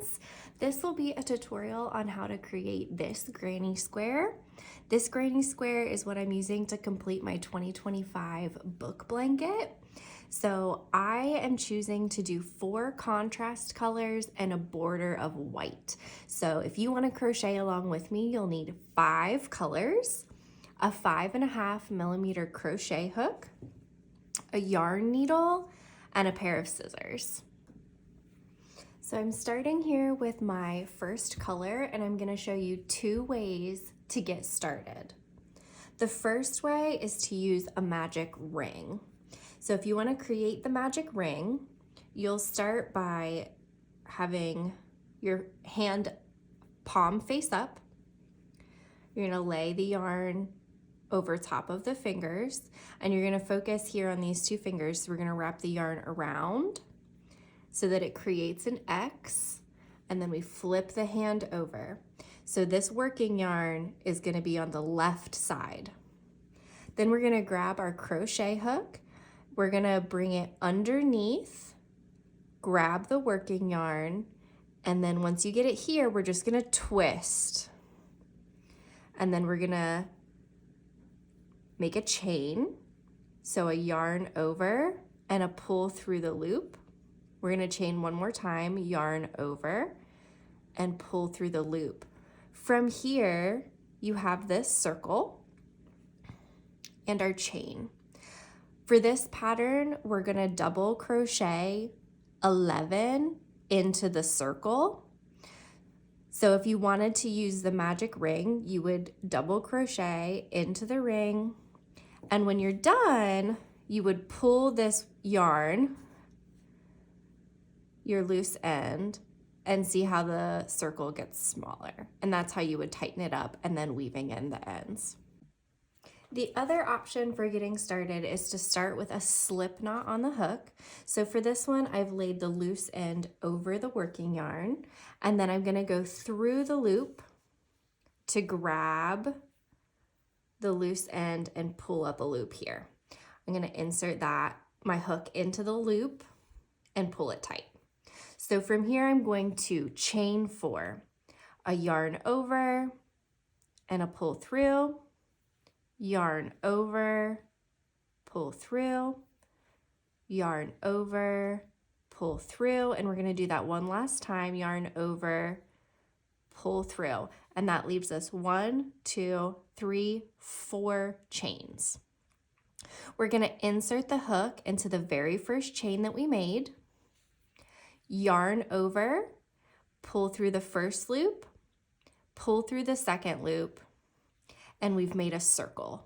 friends. This will be a tutorial on how to create this granny square. This granny square is what I'm using to complete my 2025 book blanket. So I am choosing to do 4 contrast colors and a border of white. So if you want to crochet along with me, you'll need 5 colors, a 5.5 millimeter crochet hook, a yarn needle, and a pair of scissors. So I'm starting here with my first color, and I'm going to show you 2 ways to get started. The first way is to use a magic ring. So if you want to create the magic ring, you'll start by having your hand palm face up. You're going to lay the yarn over top of the fingers, and you're going to focus here on these 2 fingers. So we're going to wrap the yarn around so that it creates an X, and then we flip the hand over. So this working yarn is going to be on the left side. Then we're going to grab our crochet hook. We're going to bring it underneath, grab the working yarn, and then once you get it here, we're just going to twist. And then we're going to make a chain. So a yarn over and a pull through the loop. We're going to chain one more time, yarn over and pull through the loop. From here, you have this circle and our chain. For this pattern, we're going to double crochet 11 into the circle. So if you wanted to use the magic ring, you would double crochet into the ring. And when you're done, you would pull this yarn, your loose end, and see how the circle gets smaller. And that's how you would tighten it up and then weaving in the ends. The other option for getting started is to start with a slip knot on the hook. So for this one, I've laid the loose end over the working yarn, and then I'm going to go through the loop to grab the loose end and pull up a loop here. I'm going to insert my hook into the loop and pull it tight. So from here, I'm going to chain 4, a yarn over and a pull through, yarn over, pull through, yarn over, pull through, and we're going to do that one last time, yarn over, pull through, and that leaves us 1, 2, 3, 4 chains. We're going to insert the hook into the very first chain that we made, yarn over, pull through the first loop, pull through the second loop, and we've made a circle.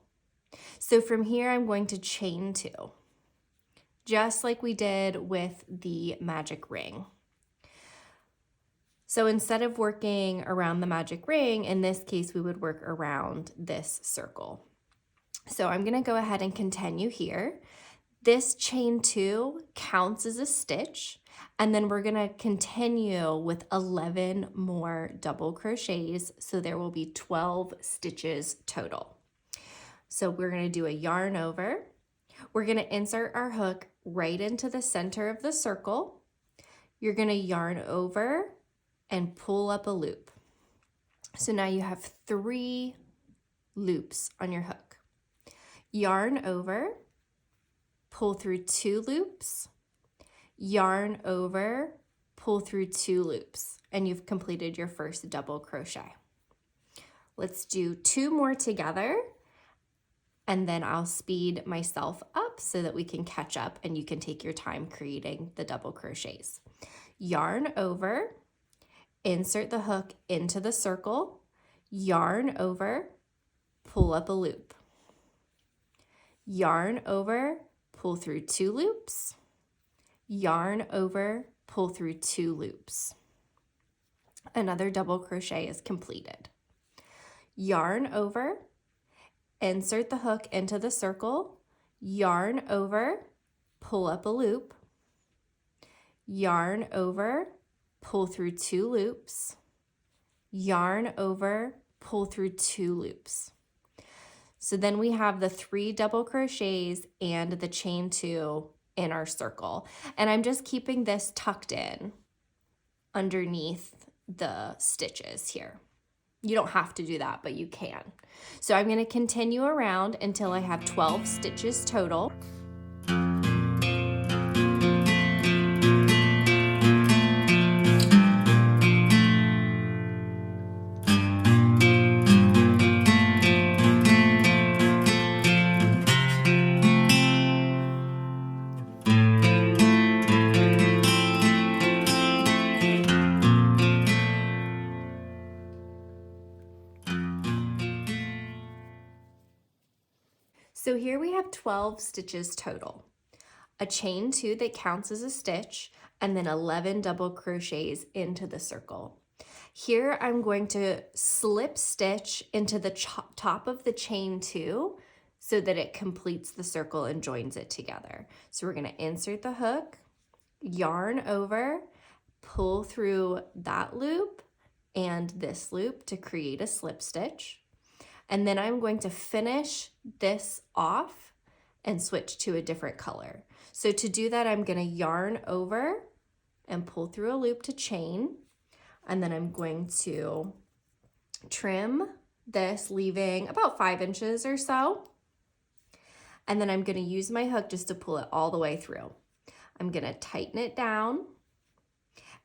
So from here, I'm going to chain 2, just like we did with the magic ring. So instead of working around the magic ring, in this case, we would work around this circle. So I'm gonna go ahead and continue here. This chain 2 counts as a stitch, and then we're gonna continue with 11 more double crochets, so there will be 12 stitches total. So we're gonna do a yarn over. We're gonna insert our hook right into the center of the circle. You're gonna yarn over and pull up a loop. So now you have 3 loops on your hook. Yarn over, pull through 2 loops, yarn over, pull through 2 loops, and you've completed your first double crochet. Let's do 2 more together, and then I'll speed myself up so that we can catch up and you can take your time creating the double crochets. Yarn over, insert the hook into the circle, yarn over, pull up a loop. Yarn over, pull through 2 loops, yarn over, pull through 2 loops. Another double crochet is completed. Yarn over, insert the hook into the circle, yarn over, pull up a loop, yarn over, pull through 2 loops, yarn over, pull through 2 loops. So then we have the 3 double crochets and the chain 2 in our circle. And I'm just keeping this tucked in underneath the stitches here. You don't have to do that, but you can. So I'm going to continue around until I have 12 stitches total. So here we have 12 stitches total. A chain 2 that counts as a stitch, and then 11 double crochets into the circle. Here I'm going to slip stitch into the top of the chain 2 so that it completes the circle and joins it together. So we're going to insert the hook, yarn over, pull through that loop and this loop to create a slip stitch. And then I'm going to finish this off and switch to a different color. So to do that, I'm going to yarn over and pull through a loop to chain. And then I'm going to trim this, leaving about 5 inches or so. And then I'm going to use my hook just to pull it all the way through. I'm going to tighten it down.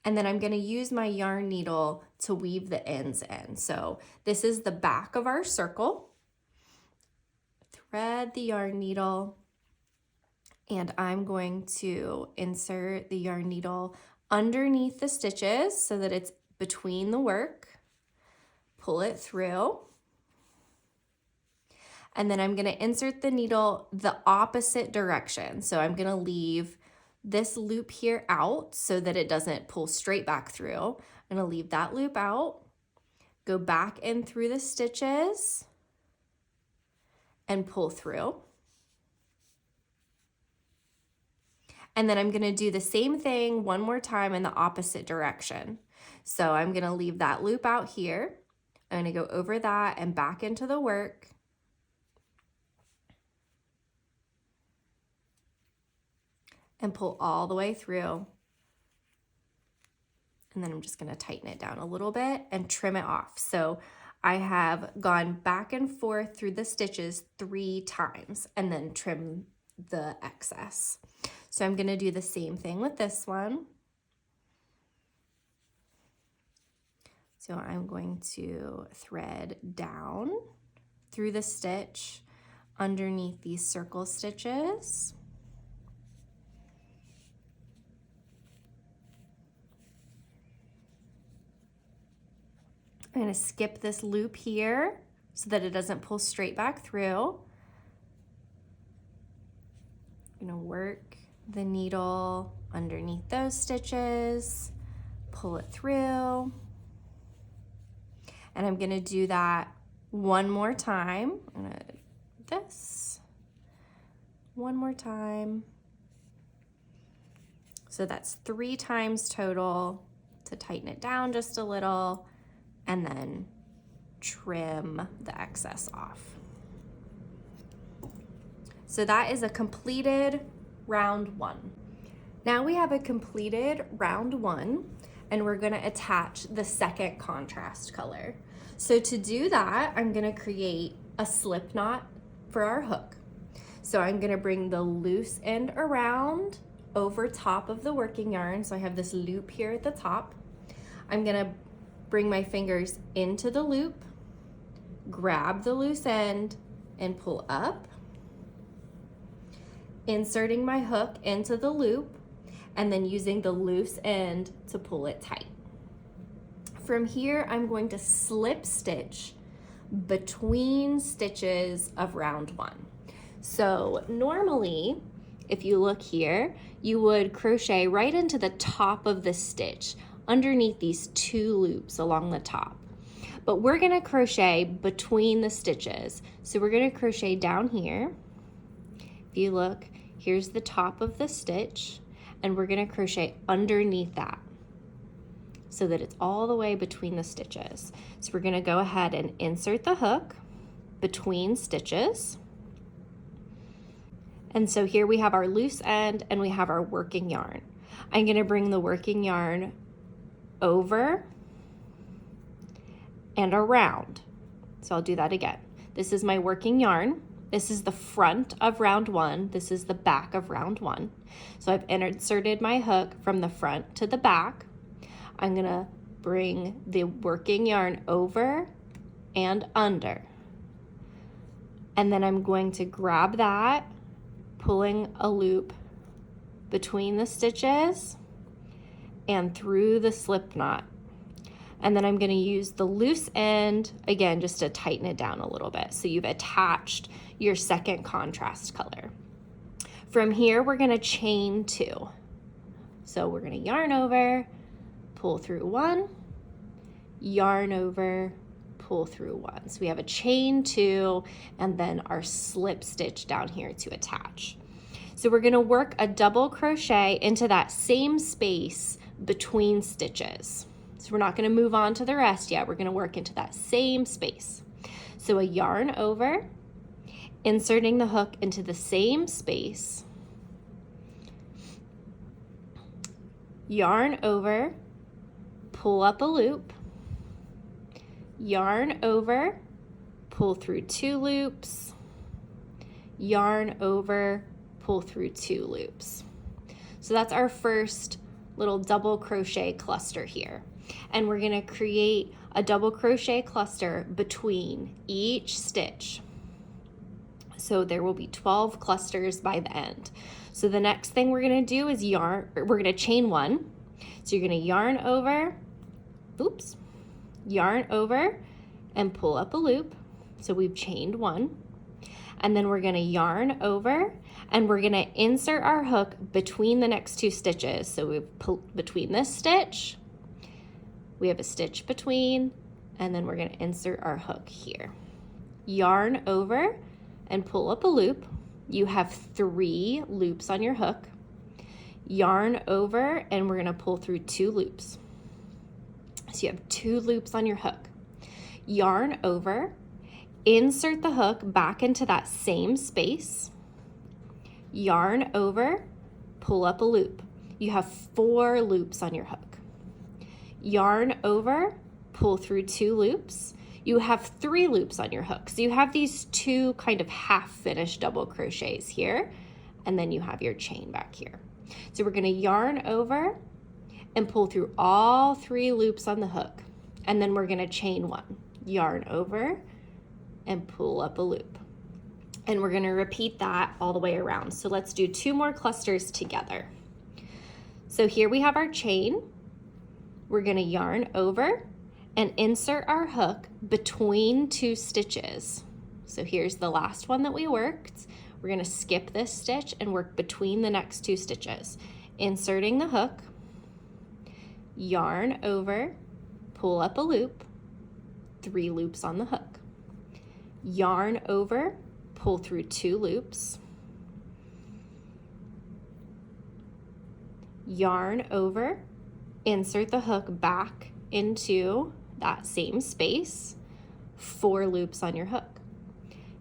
And then I'm going to use my yarn needle to weave the ends in. So this is the back of our circle. Thread the yarn needle, and I'm going to insert the yarn needle underneath the stitches so that it's between the work. Pull it through. And then I'm going to insert the needle the opposite direction. So I'm going to leave this loop here out so that it doesn't pull straight back through. I'm going to leave that loop out, go back in through the stitches and pull through. And then I'm going to do the same thing one more time in the opposite direction. So I'm going to leave that loop out here. I'm going to go over that and back into the work. And pull all the way through. And then I'm just going to tighten it down a little bit and trim it off. So I have gone back and forth through the stitches 3 times and then trim the excess. So I'm going to do the same thing with this one. So I'm going to thread down through the stitch underneath these circle stitches. I'm going to skip this loop here so that it doesn't pull straight back through. I'm going to work the needle underneath those stitches, pull it through, and I'm going to do that one more time. I'm going to do this one more time. So that's 3 times total to tighten it down just a little. And then trim the excess off. So that is a completed round 1. Now we have a completed round 1, and we're going to attach the second contrast color. So to do that, I'm going to create a slip knot for our hook. So I'm going to bring the loose end around over top of the working yarn. So I have this loop here at the top. I'm going to bring my fingers into the loop, grab the loose end, and pull up, inserting my hook into the loop, and then using the loose end to pull it tight. From here, I'm going to slip stitch between stitches of round 1. So normally, if you look here, you would crochet right into the top of the stitch, underneath these 2 loops along the top. But we're going to crochet between the stitches. So we're going to crochet down here. If you look, here's the top of the stitch, and we're going to crochet underneath that so that it's all the way between the stitches. So we're going to go ahead and insert the hook between stitches. And so here we have our loose end and we have our working yarn. I'm going to bring the working yarn over and around. So I'll do that again. This is my working yarn. This is the front of round 1. This is the back of round 1. So I've inserted my hook from the front to the back. I'm gonna bring the working yarn over and under. And then I'm going to grab that, pulling a loop between the stitches and through the slip knot. And then I'm gonna use the loose end, again, just to tighten it down a little bit. So you've attached your second contrast color. From here, we're gonna chain 2. So we're gonna yarn over, pull through 1, yarn over, pull through 1. So we have a chain 2, and then our slip stitch down here to attach. So we're gonna work a double crochet into that same space between stitches. So we're not gonna move on to the rest yet. We're gonna work into that same space. So a yarn over, inserting the hook into the same space, yarn over, pull up a loop, yarn over, pull through 2 loops, yarn over, pull through 2 loops. So that's our first little double crochet cluster here. And we're gonna create a double crochet cluster between each stitch. So there will be 12 clusters by the end. So the next thing we're gonna do is we're gonna chain 1. So you're gonna yarn over, yarn over and pull up a loop. So we've chained 1. And then we're gonna yarn over and we're gonna insert our hook between the next 2 stitches. So we've put between this stitch, we have a stitch between, and then we're gonna insert our hook here. Yarn over and pull up a loop. You have 3 loops on your hook. Yarn over and we're gonna pull through 2 loops. So you have 2 loops on your hook. Yarn over, insert the hook back into that same space. Yarn over, pull up a loop. You have 4 loops on your hook. Yarn over, pull through 2 loops. You have 3 loops on your hook. So you have these 2 kind of half finished double crochets here, and then you have your chain back here. So we're gonna yarn over and pull through all 3 loops on the hook. And then we're gonna chain 1, yarn over and pull up a loop. And we're gonna repeat that all the way around. So let's do 2 more clusters together. So here we have our chain. We're gonna yarn over and insert our hook between 2 stitches. So here's the last one that we worked. We're gonna skip this stitch and work between the next 2 stitches. Inserting the hook, yarn over, pull up a loop, 3 loops on the hook. Yarn over, pull through 2 loops. Yarn over, insert the hook back into that same space, 4 loops on your hook.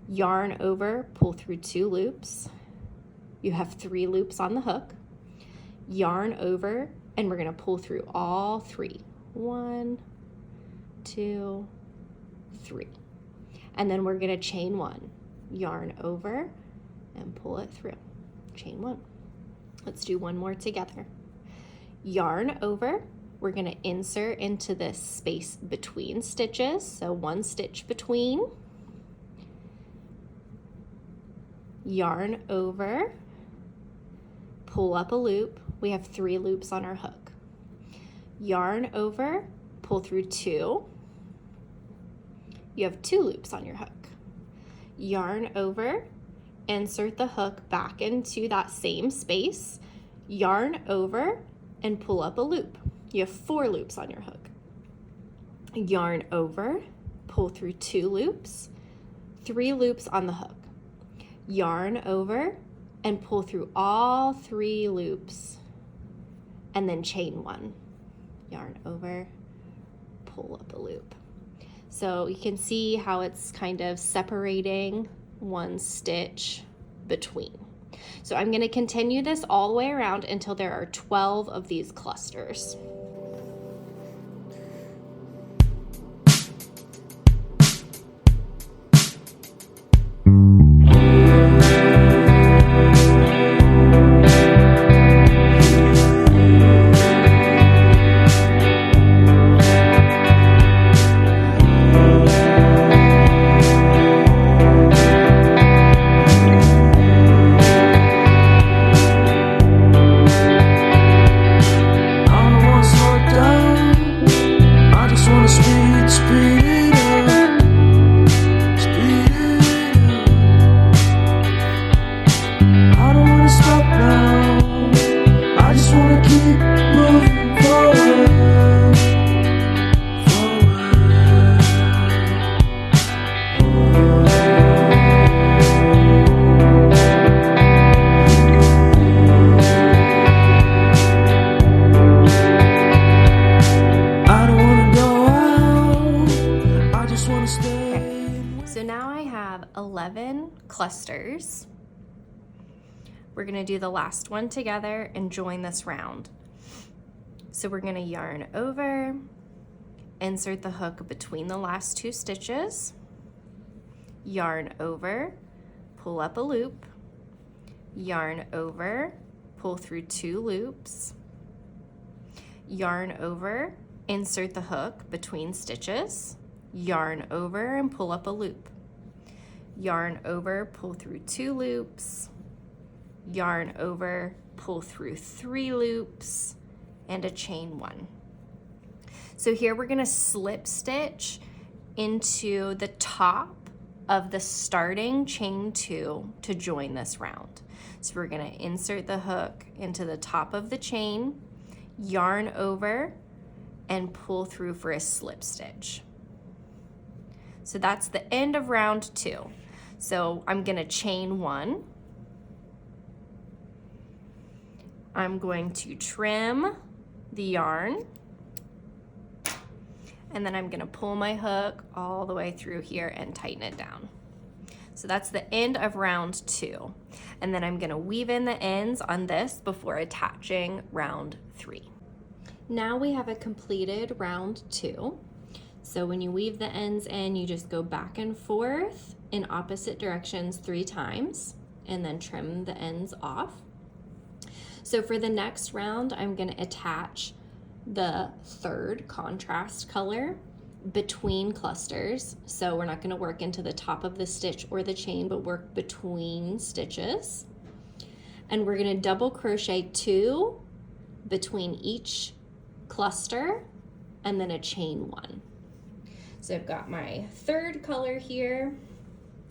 Yarn over, pull through 2 loops. You have 3 loops on the hook. Yarn over, and we're gonna pull through all 3. 1, 2, 3. And then we're gonna chain 1. Yarn over and pull it through. Chain 1. Let's do 1 more together. Yarn over, we're gonna insert into this space between stitches, so 1 stitch between. Yarn over, pull up a loop. We have 3 loops on our hook. Yarn over, pull through 2. You have 2 loops on your hook. Yarn over, insert the hook back into that same space. Yarn over and pull up a loop. You have 4 loops on your hook. Yarn over, pull through 2 loops, 3 loops on the hook. Yarn over and pull through all 3 loops, and then chain 1. Yarn over, pull up a loop. So you can see how it's kind of separating 1 stitch between. So I'm going to continue this all the way around until there are 12 of these clusters. 11 clusters. We're gonna do the last one together and join this round. So we're gonna yarn over, insert the hook between the last 2 stitches, yarn over, pull up a loop, yarn over, pull through 2 loops, yarn over, insert the hook between stitches, yarn over and pull up a loop, yarn over, pull through 2 loops, yarn over, pull through 3 loops, and a chain 1. So here we're gonna slip stitch into the top of the starting chain 2 to join this round. So we're gonna insert the hook into the top of the chain, yarn over, and pull through for a slip stitch. So that's the end of round 2. So I'm gonna chain 1. I'm going to trim the yarn, and then I'm gonna pull my hook all the way through here and tighten it down. So that's the end of round 2. And then I'm gonna weave in the ends on this before attaching round 3. Now we have a completed round 2. So when you weave the ends in, you just go back and forth in opposite directions 3 times and then trim the ends off. So for the next round, I'm gonna attach the 3rd contrast color between clusters. So we're not gonna work into the top of the stitch or the chain, but work between stitches. And we're gonna double crochet 2 between each cluster and then a chain 1. So I've got my 3rd color here.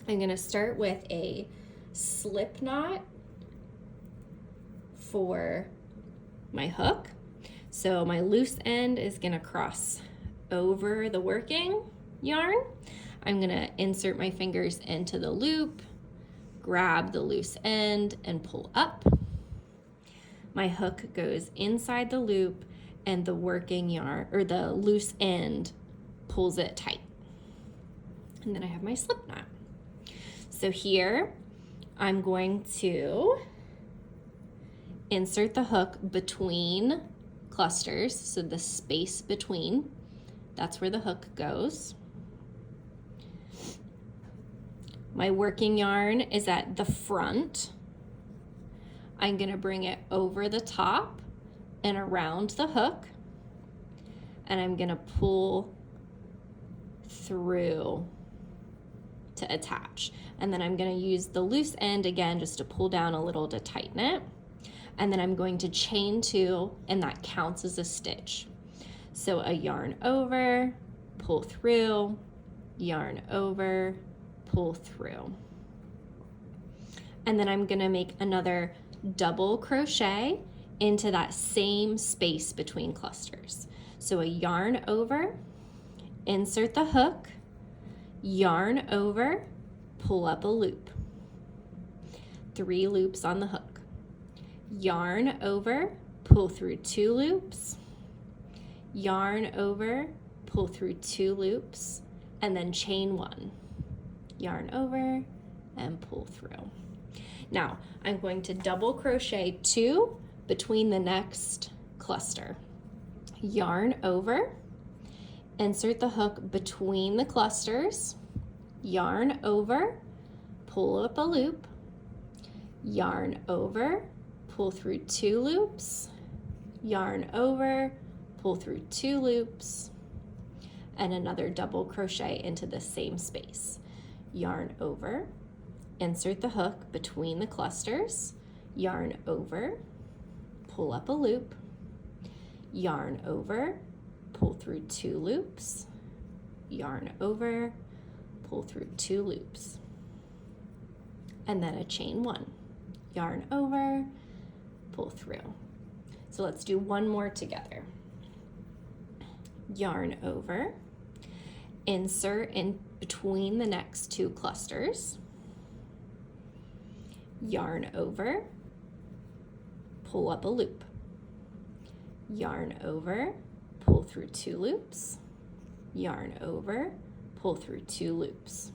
I'm gonna start with a slip knot for my hook. So my loose end is gonna cross over the working yarn. I'm gonna insert my fingers into the loop, grab the loose end and pull up. My hook goes inside the loop and the working yarn, or the loose end, pulls it tight. And then I have my slip knot. So here I'm going to insert the hook between clusters, so the space between, that's where the hook goes. My working yarn is at the front. I'm gonna bring it over the top and around the hook, and I'm gonna pull through to attach. And then I'm gonna use the loose end again just to pull down a little to tighten it. And then I'm going to chain 2, and that counts as a stitch. So a yarn over, pull through, yarn over, pull through. And then I'm gonna make another double crochet into that same space between clusters. So a yarn over, insert the hook, yarn over, pull up a loop. 3 loops on the hook. Yarn over, pull through 2 loops, yarn over, pull through 2 loops, and then chain 1. Yarn over and pull through. Now I'm going to double crochet 2 between the next cluster. Yarn over, insert the hook between the clusters, yarn over, pull up a loop, yarn over, pull through 2 loops, yarn over, pull through 2 loops, and another double crochet into the same space. Yarn over, insert the hook between the clusters, yarn over, pull up a loop, yarn over, pull through 2 loops, yarn over, pull through 2 loops, and then a chain 1. Yarn over, pull through. So let's do one more together. Yarn over, insert in between the next 2 clusters, yarn over, pull up a loop, yarn over, pull through 2 loops, yarn over, pull through 2 loops,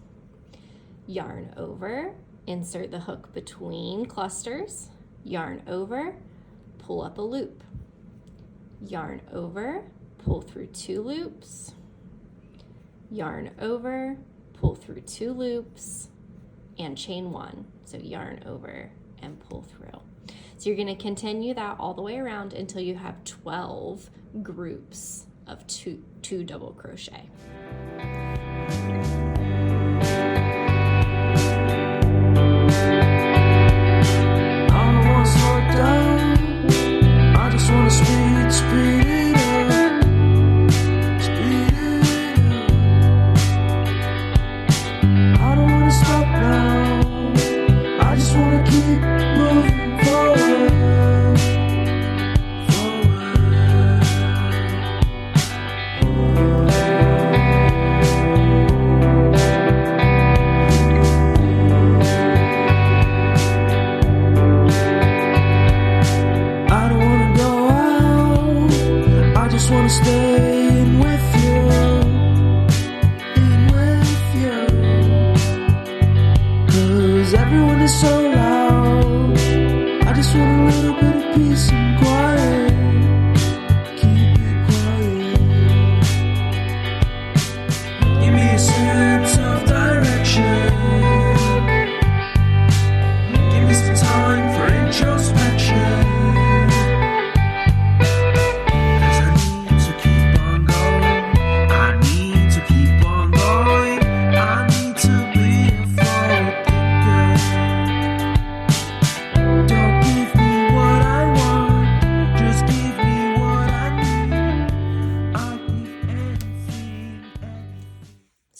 yarn over, insert the hook between clusters, yarn over, pull up a loop, yarn over, pull through 2 loops, yarn over, pull through 2 loops, and chain 1. So yarn over and pull through. So you're going to continue that all the way around until you have 12 groups of two double crochet.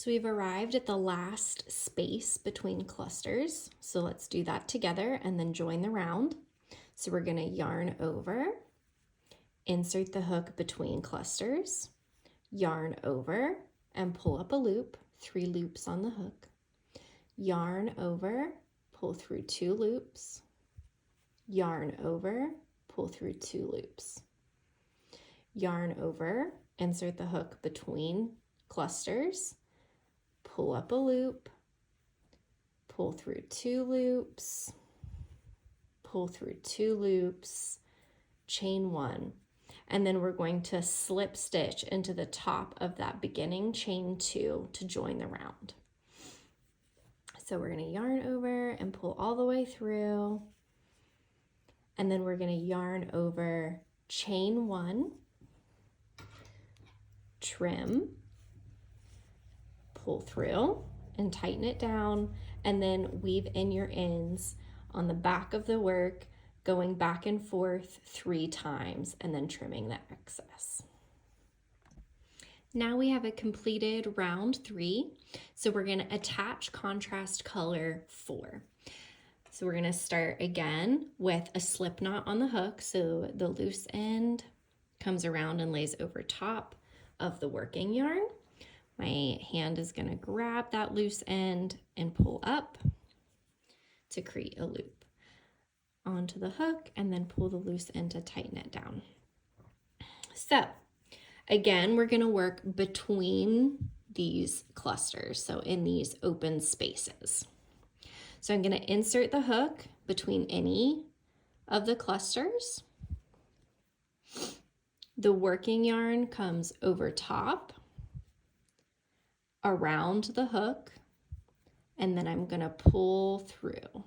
So we've arrived at the last space between clusters. So let's do that together and then join the round. So we're going to yarn over, insert the hook between clusters, yarn over and pull up a loop, 3 loops on the hook, yarn over, pull through 2 loops, yarn over, pull through 2 loops, yarn over, insert the hook between clusters, pull up a loop, pull through 2 loops, pull through 2 loops, chain 1, and then we're going to slip stitch into the top of that beginning chain 2 to join the round. So we're going to yarn over and pull all the way through, and then we're going to yarn over, chain 1, trim, pull through and tighten it down, and then weave in your ends on the back of the work, going back and forth 3 times and then trimming the excess. Now we have a completed round 3, so we're going to attach contrast color 4. So we're going to start again with a slip knot on the hook, so the loose end comes around and lays over top of the working yarn. My hand is going to grab that loose end and pull up to create a loop onto the hook, and then pull the loose end to tighten it down. So again, we're going to work between these clusters, so in these open spaces. So I'm going to insert the hook between any of the clusters. The working yarn comes over top, around the hook, and then I'm going to pull through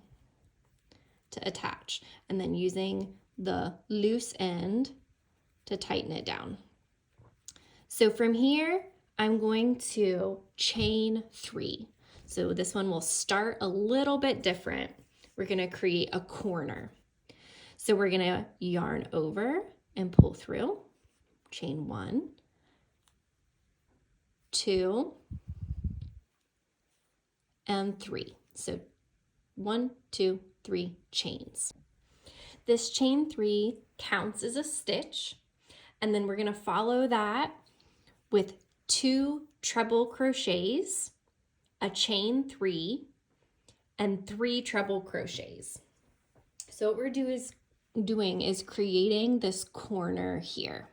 to attach, and then using the loose end to tighten it down. So from here, I'm going to chain 3. So this one will start a little bit different. We're going to create a corner. So we're going to yarn over and pull through, chain 1, 2, and 3. So 1, 2, 3 chains. This chain 3 counts as a stitch, and then we're going to follow that with 2 treble crochets, a chain 3, and 3 treble crochets. So what we're doing is creating this corner here.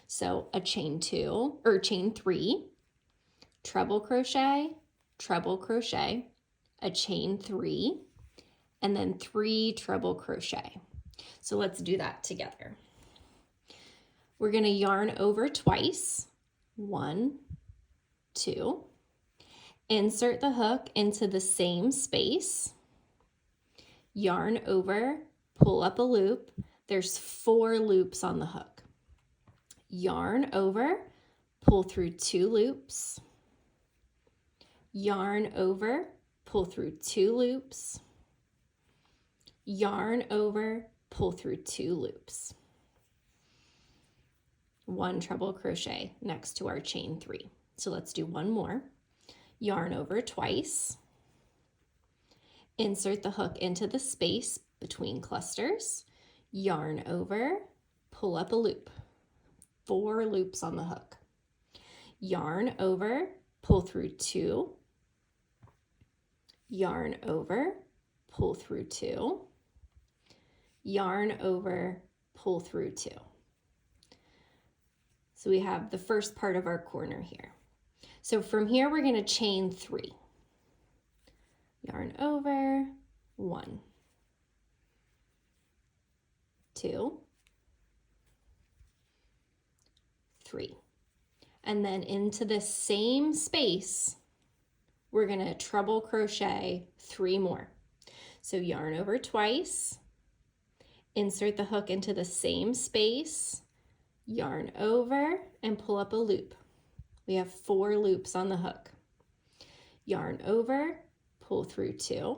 So a chain 2 or chain 3, treble crochet, treble crochet, a chain 3, and then 3 treble crochet. So let's do that together. We're going to yarn over twice, 1, 2, insert the hook into the same space, yarn over, pull up a loop. There's 4 loops on the hook. Yarn over, pull through 2 loops, yarn over, pull through 2 loops, yarn over, pull through 2 loops. 1 treble crochet next to our chain 3. So let's do one more. Yarn over twice, insert the hook into the space between clusters, yarn over, pull up a loop. 4 loops on the hook. Yarn over, pull through 2, yarn over, pull through 2, yarn over, pull through 2. So we have the first part of our corner here. So from here, we're going to chain 3. Yarn over, 1, 2, 3. And then into the same space, we're going to treble crochet 3 more. So yarn over twice, insert the hook into the same space, yarn over, and pull up a loop. We have 4 loops on the hook. Yarn over, pull through 2,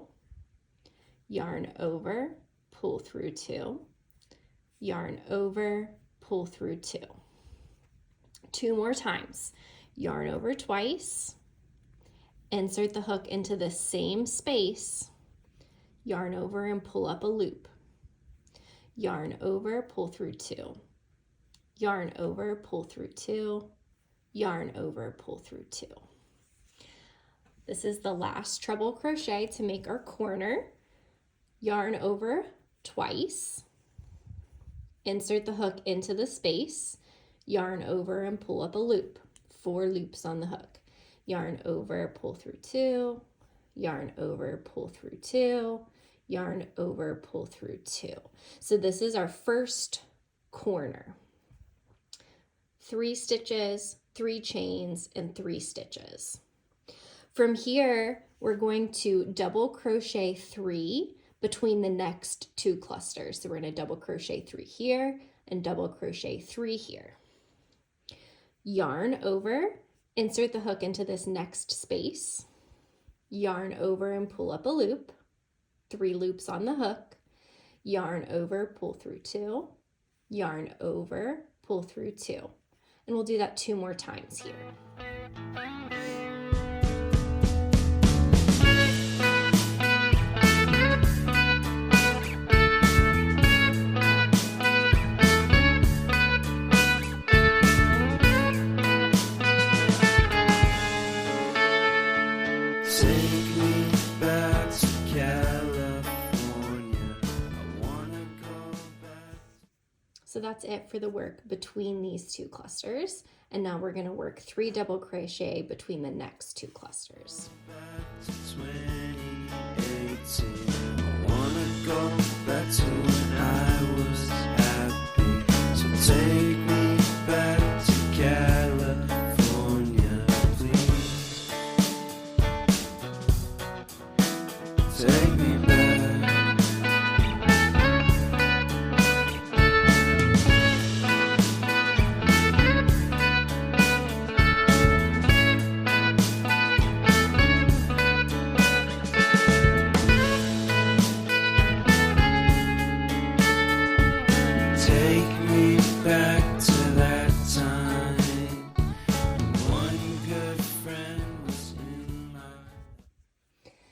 yarn over, pull through 2, yarn over, pull through 2. 2 more times. Yarn over twice, insert the hook into the same space, yarn over and pull up a loop. Yarn over, pull through 2, yarn over, pull through 2, yarn over, pull through 2. This is the last treble crochet to make our corner. Yarn over twice, insert the hook into the space, yarn over and pull up a loop. 4 loops on the hook. Yarn over, pull through 2, yarn over, pull through 2, yarn over, pull through 2. So this is our first corner. 3 stitches, 3 chains, and 3 stitches. From here, we're going to double crochet 3 between the next 2 clusters. So we're going to double crochet 3 here and double crochet 3 here. Yarn over, insert the hook into this next space, yarn over and pull up a loop, 3 loops on the hook, yarn over, pull through 2, yarn over, pull through 2. And we'll do that 2 more times here. So that's it for the work between these 2 clusters. And now we're going to work 3 double crochet between the next 2 clusters. Take me back to California, please. Take me back.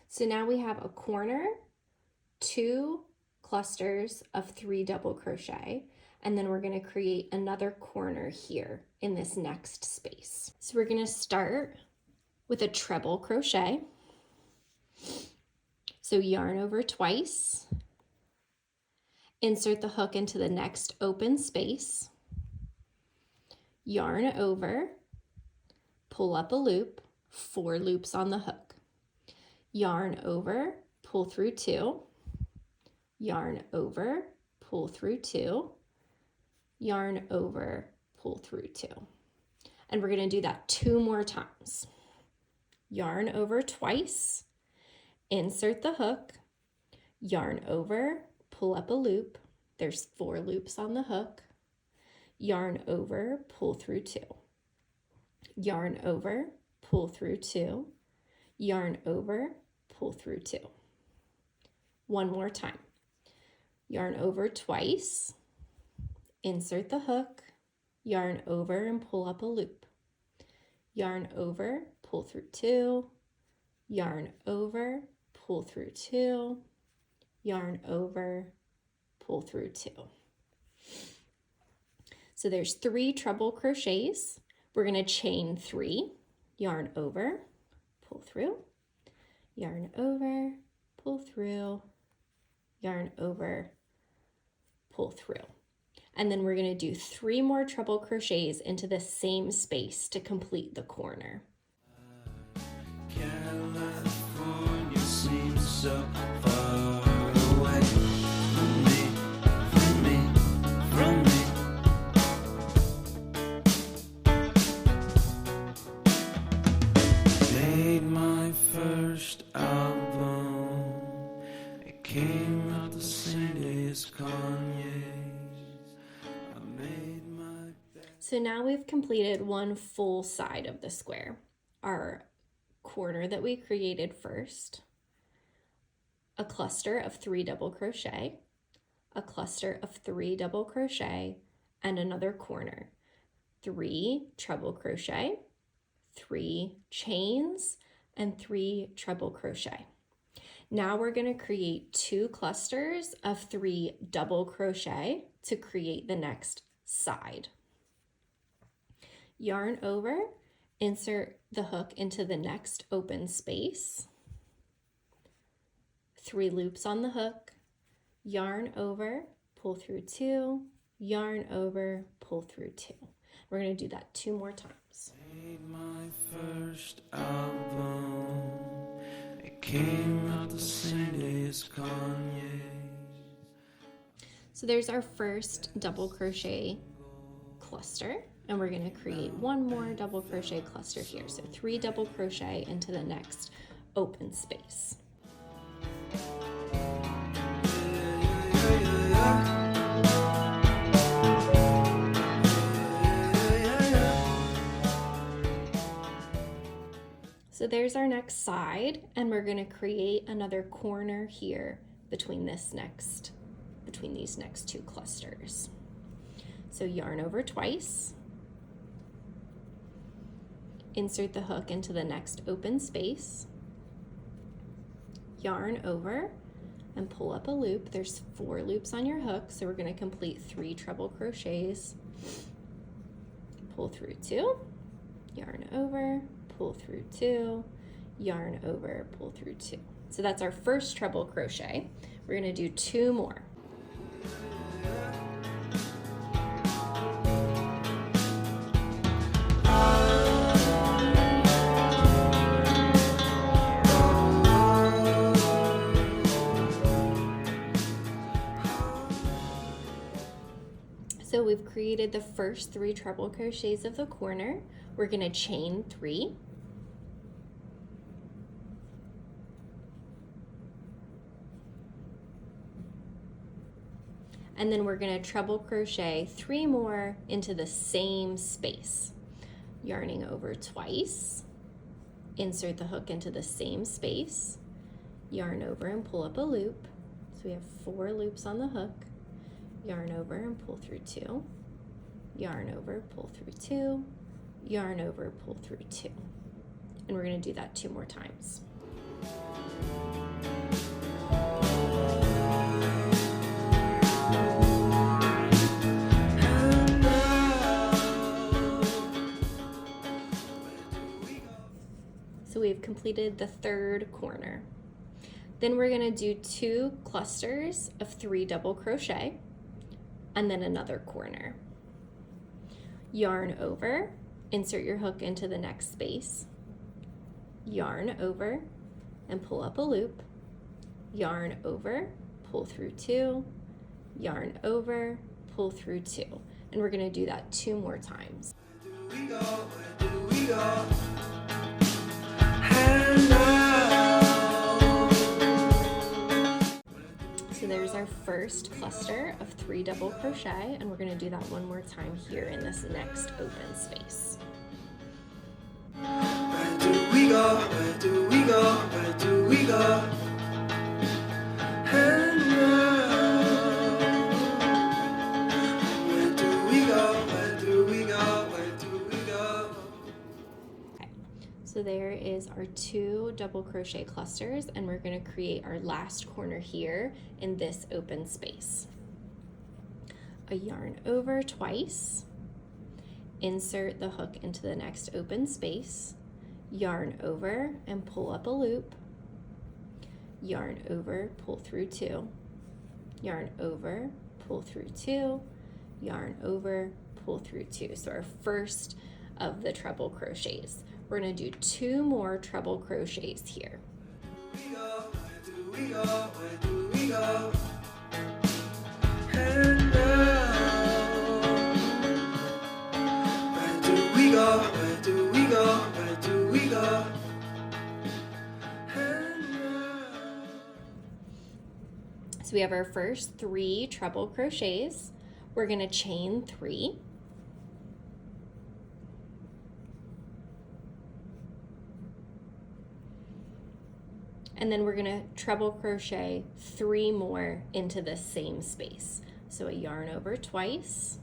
So now we have a corner, 2 clusters of 3 double crochet, and then we're going to create another corner here in this next space. So we're going to start with a treble crochet. So yarn over twice, insert the hook into the next open space, yarn over, pull up a loop, 4 loops on the hook. yarn over, pull through 2, yarn over, pull through 2, yarn over, pull through 2. And we're going to do that 2 more times. Yarn over twice, insert the hook, yarn over, pull up a loop. There's 4 loops on the hook. Yarn over, pull through 2. Yarn over, pull through 2. Yarn over, pull through 2. One more time. Yarn over twice, insert the hook, yarn over and pull up a loop. Yarn over, pull through 2, yarn over, pull through 2, yarn over, pull through 2. So there's 3 treble crochets. We're going to chain 3, yarn over, pull through, yarn over, pull through, yarn over, pull through. And then we're going to do 3 more treble crochets into the same space to complete the corner. California seems so far away from me, from me, from me. Made my first album. It came out the same day as Kanye. So now we've completed one full side of the square. Our corner that we created first, a cluster of 3 double crochet, a cluster of 3 double crochet, and another corner. 3 treble crochet, 3 chains, and 3 treble crochet. Now we're going to create 2 clusters of 3 double crochet to create the next side. Yarn over, insert the hook into the next open space. 3 loops on the hook, yarn over, pull through 2, yarn over, pull through 2. We're going to do that 2 more times. Made my first album. It came out the same day as Kanye. So there's our first double crochet cluster, and we're going to create 1 more double crochet cluster here. So 3 double crochet into the next open space. So there's our next side, and we're going to create another corner here between these next 2 clusters. So yarn over twice, insert the hook into the next open space, yarn over and pull up a loop. There's 4 loops on your hook, so we're going to complete 3 treble crochets. Pull through 2, yarn over, pull through 2, yarn over, pull through 2. So that's our first treble crochet. We're going to do 2 more. So we've created the first 3 treble crochets of the corner. We're going to chain 3. And then we're going to treble crochet 3 more into the same space. Yarning over twice, insert the hook into the same space, yarn over and pull up a loop. So we have 4 loops on the hook. Yarn over and pull through 2, yarn over, pull through 2, yarn over, pull through 2. And we're going to do that 2 more times. So we've completed the 3rd corner. Then we're going to do 2 clusters of 3 double crochet, and then another corner. Yarn over, insert your hook into the next space, yarn over, and pull up a loop, yarn over, pull through 2, yarn over, pull through 2. And we're going to do that 2 more times. Where do we go? Where do we go? So there's our first cluster of 3 double crochet, and we're going to do that 1 more time here in this next open space. Where do we go? Where do we go? Where do we go? And where do we go? Where do we go? Where do we go? Okay. So there is our 2 double crochet clusters, and we're going to create our last corner here in this open space. A yarn over twice, insert the hook into the next open space, yarn over and pull up a loop, yarn over, pull through 2, yarn over, pull through 2, yarn over, pull through 2. So our first of the treble crochets. We're going to do 2 more treble crochets here. Where do we go? Where do we go? And where do we go? Where do we go? Where do we go? So we have our first 3 treble crochets. We're going to chain 3. And then we're going to treble crochet 3 more into the same space. So a yarn over twice,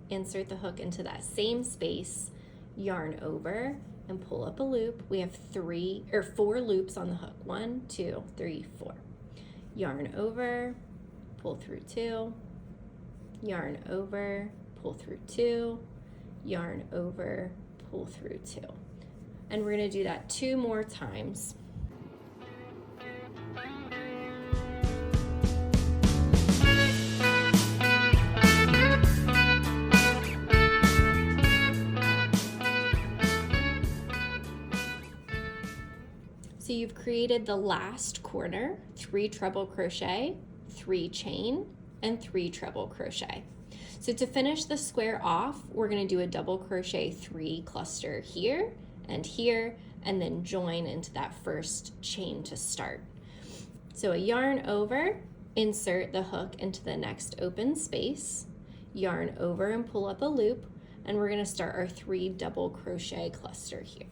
insert the hook into that same space, yarn over and pull up a loop. We have 4 loops on the hook. 1, 2, 3, 4. Yarn over, pull through 2, yarn over, pull through 2, yarn over, pull through 2. And we're going to do that 2 more times. So you've created the last corner, 3 treble crochet, 3 chain, and 3 treble crochet. So to finish the square off, we're going to do a double crochet 3 cluster here, and then join into that first chain to start. So a yarn over, insert the hook into the next open space, yarn over and pull up a loop, and we're going to start our 3 double crochet cluster here.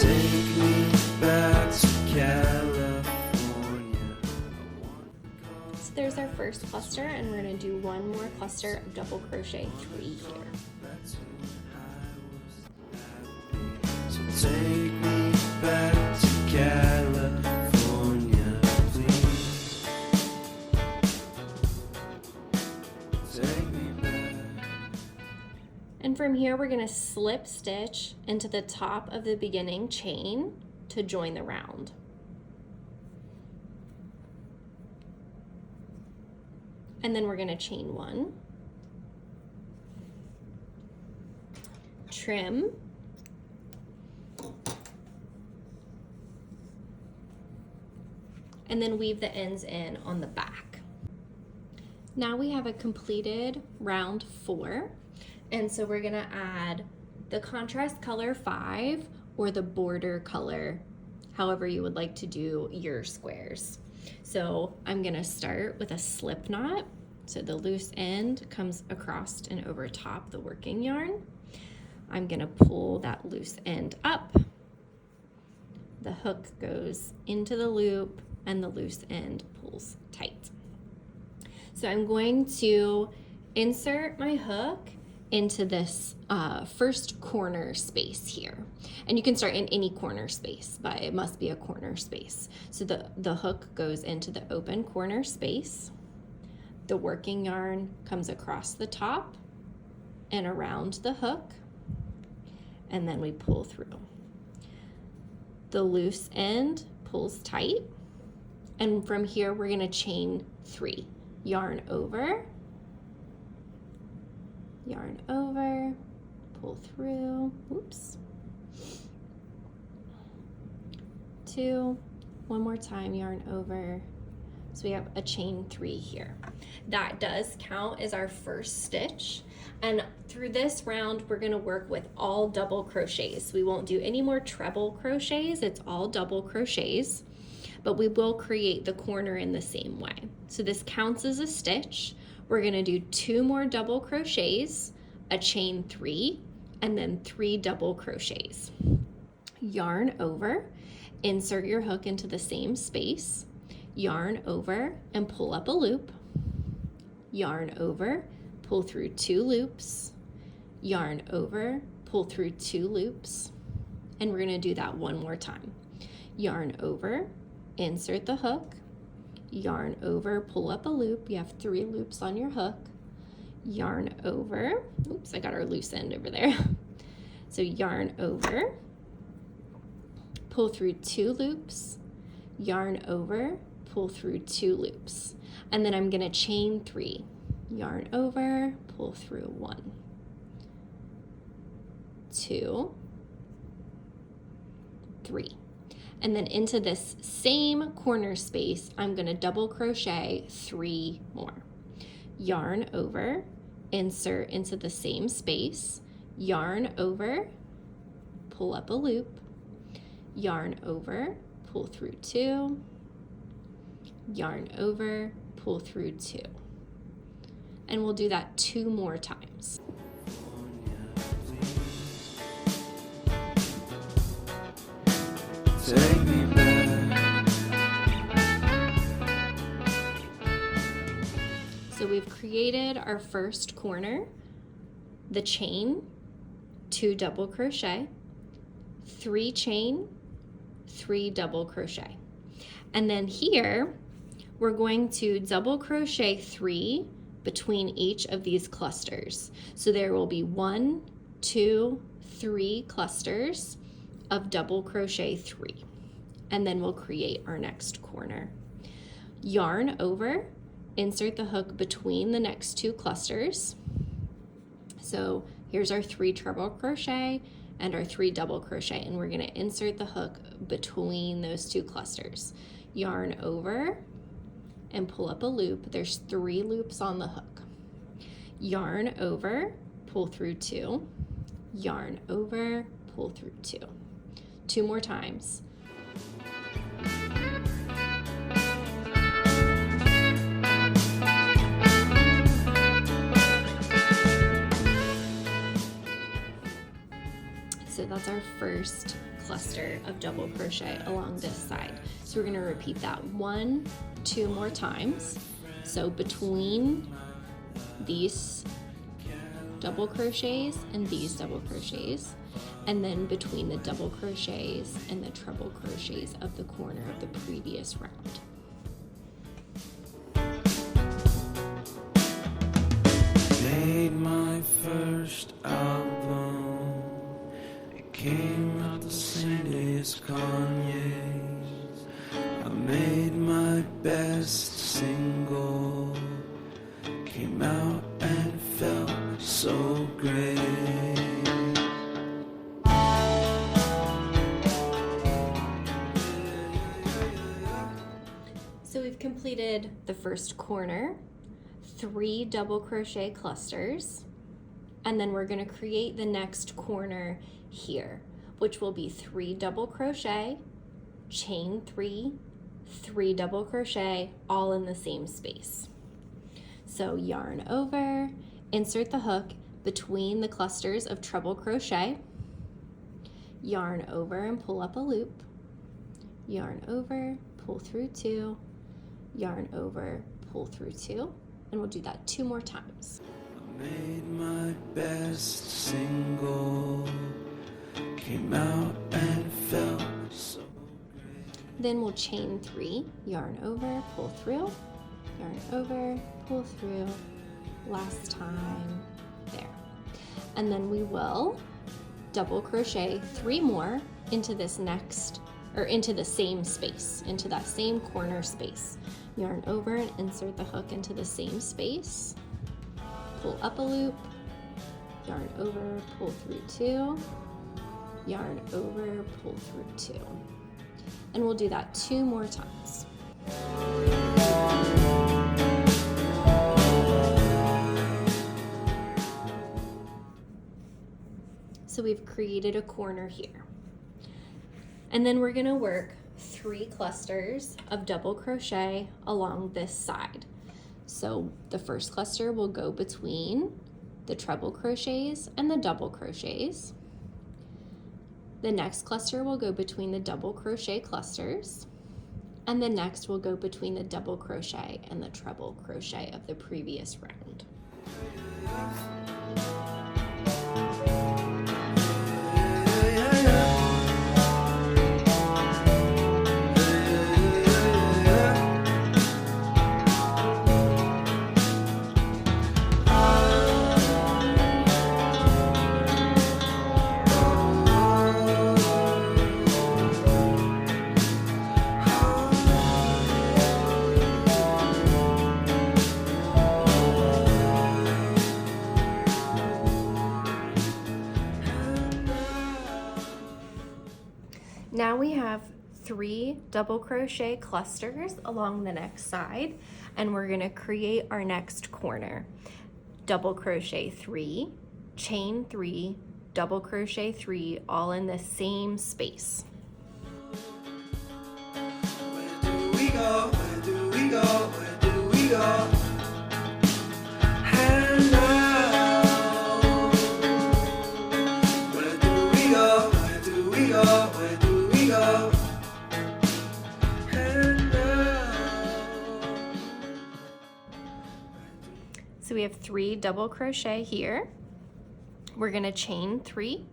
Take me back to California. So there's our first cluster, and we're going to do 1 more cluster of double crochet 3 here. So take me back to California, please. Take me back. And from here, we're going to slip stitch into the top of the beginning chain to join the round. And then we're going to chain 1, trim, and then weave the ends in on the back. Now we have a completed round 4. And so we're gonna add the contrast color 5 or the border color, however you would like to do your squares. So I'm gonna start with a slip knot. So the loose end comes across and over top the working yarn. I'm gonna pull that loose end up. The hook goes into the loop and the loose end pulls tight. So I'm going to insert my hook into this first corner space here. And you can start in any corner space, but it must be a corner space. So the hook goes into the open corner space. The working yarn comes across the top and around the hook, and then we pull through. The loose end pulls tight, and from here we're gonna chain 3. Yarn over, pull through, oops, 2, one more time, yarn over. So we have a chain 3 here. That does count as our first stitch. And through this round, we're gonna work with all double crochets. We won't do any more treble crochets, it's all double crochets, but we will create the corner in the same way. So this counts as a stitch. We're gonna do 2 more double crochets, a chain 3, and then 3 double crochets. Yarn over, insert your hook into the same space, yarn over and pull up a loop, yarn over, pull through 2 loops, yarn over, pull through 2 loops, and we're gonna do that one more time. Yarn over, insert the hook, yarn over, pull up a loop, you have 3 loops on your hook, yarn over, oops, I got our loose end over there. So yarn over, pull through 2 loops, yarn over, pull through 2 loops, and then I'm gonna chain 3, yarn over, pull through 1, 2, 3. And then into this same corner space, I'm gonna double crochet 3 more. Yarn over, insert into the same space, yarn over, pull up a loop, yarn over, pull through 2, yarn over, pull through 2. And we'll do that 2 more times. Take me back. So we've created our first corner, the chain, 2 double crochet, 3 chain, 3 double crochet. And then here, we're going to double crochet 3 between each of these clusters. So there will be 1, 2, 3 clusters of double crochet 3. And then we'll create our next corner. Yarn over, insert the hook between the next 2 clusters. So here's our 3 treble crochet and our 3 double crochet, and we're gonna insert the hook between those 2 clusters. Yarn over and pull up a loop. There's 3 loops on the hook. Yarn over, pull through 2, yarn over, pull through 2. 2 more times. So that's our first cluster of double crochet along this side. So we're going to repeat that 1, 2 more times. So between these double crochets and these double crochets, and then between the double crochets and the treble crochets of the corner of the previous round. Made my first album. It came out the same day as Kanye's. I made my best single. Came out and felt so great. So we've completed the first corner, 3 double crochet clusters, and then we're going to create the next corner here, which will be 3 double crochet, chain 3, 3 double crochet, all in the same space. So yarn over, insert the hook between the clusters of treble crochet, yarn over and pull up a loop, yarn over, pull through 2, yarn over, pull through 2, and we'll do that 2 more times. I made my best single. Came out and felt so great. Then we'll chain 3, yarn over, pull through, yarn over, pull through, last time, there. And then we will double crochet 3 more into this next, or into the same space, into that same corner space. Yarn over and insert the hook into the same space, pull up a loop, yarn over, pull through 2, yarn over, pull through 2. And we'll do that 2 more times. So we've created a corner here. And then we're going to work 3 clusters of double crochet along this side. So the first cluster will go between the treble crochets and the double crochets. The next cluster will go between the double crochet clusters, and the next will go between the double crochet and the treble crochet of the previous round. Now we have 3 double crochet clusters along the next side, and we're going to create our next corner. Double crochet 3, chain 3, double crochet 3, all in the same space. Where do we go? Where do we go? Where do we go? And now, where do we go? Where do we go? Where do we go? And now. So we have 3 double crochet here. We're going to chain 3,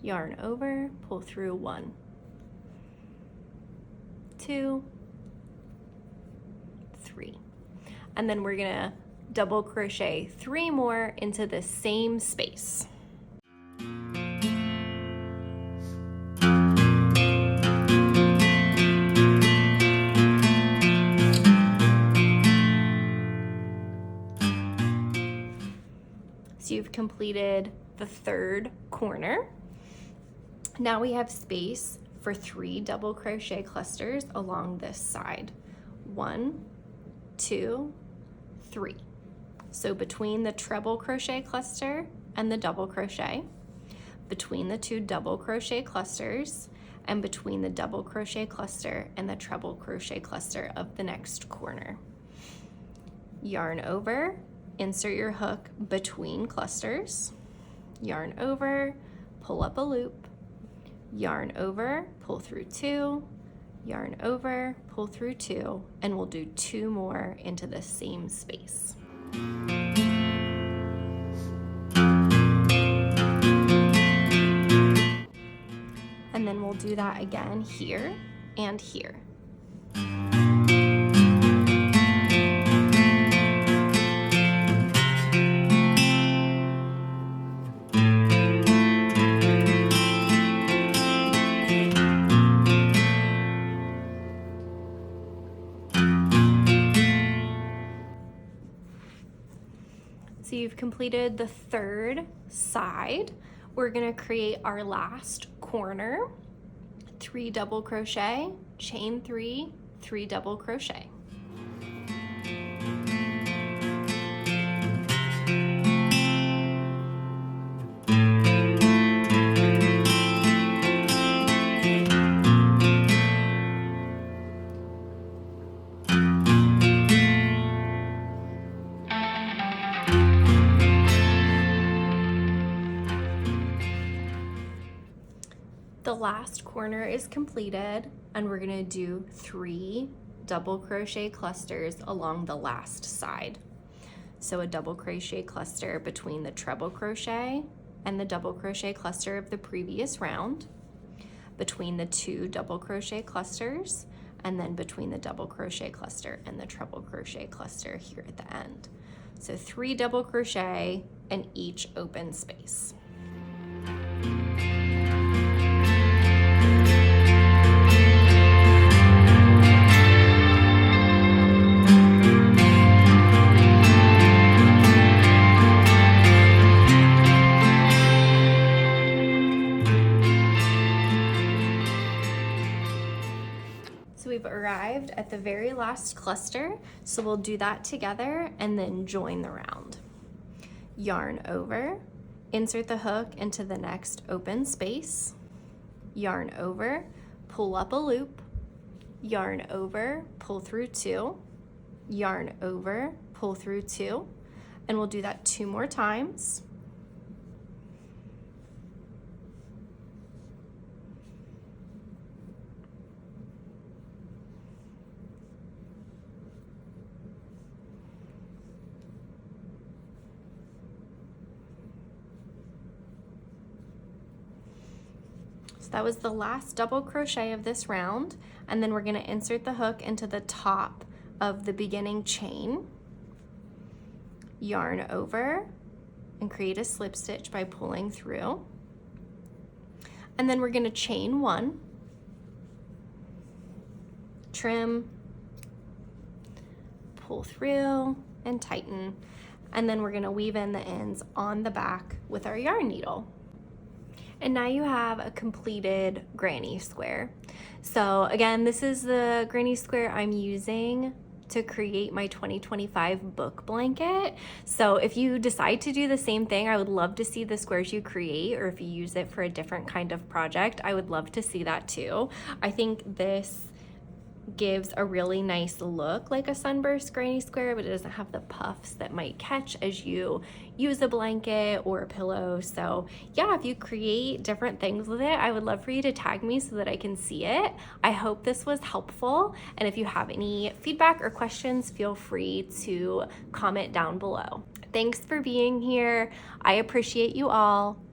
yarn over, pull through 1, 2, 3. And then we're going to double crochet 3 more into the same space. So you've completed the 3rd corner. Now we have space for 3 double crochet clusters along this side. 1, 2, 3. So between the treble crochet cluster and the double crochet, between the 2 double crochet clusters, and between the double crochet cluster and the treble crochet cluster of the next corner. Yarn over, insert your hook between clusters, yarn over, pull up a loop, yarn over, pull through 2, yarn over, pull through 2, and we'll do 2 more into the same space. And then we'll do that again here and here. So you've completed the 3rd side. We're going to create our last corner. 3 double crochet, chain 3, 3 double crochet. The last corner is completed, and we're going to do 3 double crochet clusters along the last side. So a double crochet cluster between the treble crochet and the double crochet cluster of the previous round, between the 2 double crochet clusters, and then between the double crochet cluster and the treble crochet cluster here at the end. So 3 double crochet in each open space. arrived at the very last cluster, so we'll do that together and then join the round. Yarn over, insert the hook into the next open space, yarn over, pull up a loop, yarn over, pull through 2, yarn over, pull through 2, and we'll do that 2 more times. That was the last double crochet of this round, and then we're going to insert the hook into the top of the beginning chain, yarn over, and create a slip stitch by pulling through, and then we're going to chain 1, trim, pull through, and tighten, and then we're going to weave in the ends on the back with our yarn needle. And now you have a completed granny square. So again, this is the granny square I'm using to create my 2025 book blanket. So if you decide to do the same thing, I would love to see the squares you create, or if you use it for a different kind of project, I would love to see that too. I think this gives a really nice look like a sunburst granny square, but it doesn't have the puffs that might catch as you use a blanket or a pillow. So yeah, if you create different things with it, I would love for you to tag me so that I can see it. I hope this was helpful, and if you have any feedback or questions, feel free to comment down below. Thanks for being here. I appreciate you all.